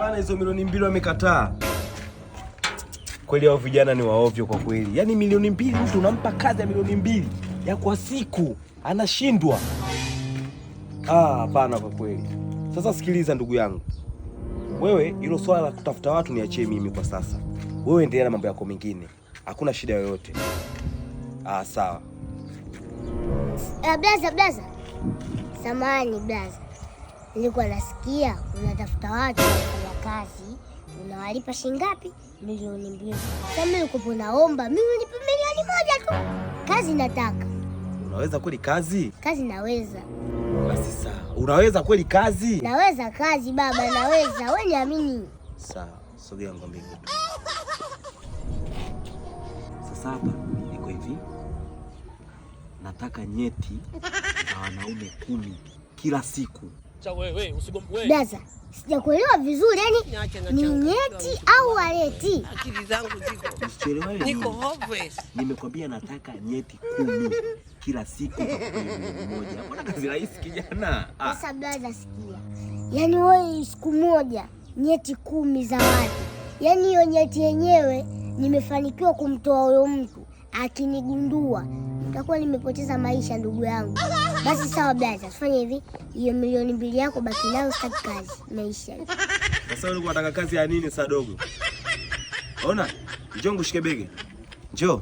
Hapana, hizo milioni 2 wamekataa. Kweli hao vijana ni waovyo kwa kweli. Yaani milioni 2 mtu unampa kazi ya milioni 2 ya kwa siku, anashindwa. Hapana kwa kweli. Sasa sikiliza ndugu yangu. Wewe hilo swala la kutafuta watu niachie mimi kwa sasa. Wewe endelea na mambo yako mengine. Hakuna shida yoyote. Sawa. Blaza. Samahani blaza. Nilikuwa nasikia unatafuta watu kufanya kazi. Unawalipa shilingi ngapi? Milioni 2. Sasa mimi niko naomba mimi nipe milioni 1 tu. Kazi nataka. Unaweza kweli kazi? Kazi naweza. Basi sawa. Unaweza kweli kazi? Naweza kazi baba, naweza. Wewe niamini. Sawa. Sogea ngombe kitu. Sasa hapa iko hivi. Nataka nyeti za wanaume 10 kila siku. Wewe usigombe. Blaza, sijakuelewa vizuri, yani ni nyeti au waleti? Akili zangu ziko. Usichelewe. Niko hopeless. Nimekwambia nataka nyeti 10 kila siku kwa milioni 1. Mbona kazi rahisi kijana? Sasa blaza sikia. Yani wewe siku moja nyeti 10 za watu. Yani hiyo nyeti yenyewe nimefanikiwa kumtoa huyo mtu. Akinigundua nitakuwa nimepoteza maisha ndugu yangu. Basi sawa blaza, tufanye hivi. Hiyo milioni 2 yako baki nayo, sitaki kazi. Maisha. Sasa wewe unataka kazi ya nini Sadogo? Ona, njoo ngushike bege. Njoo.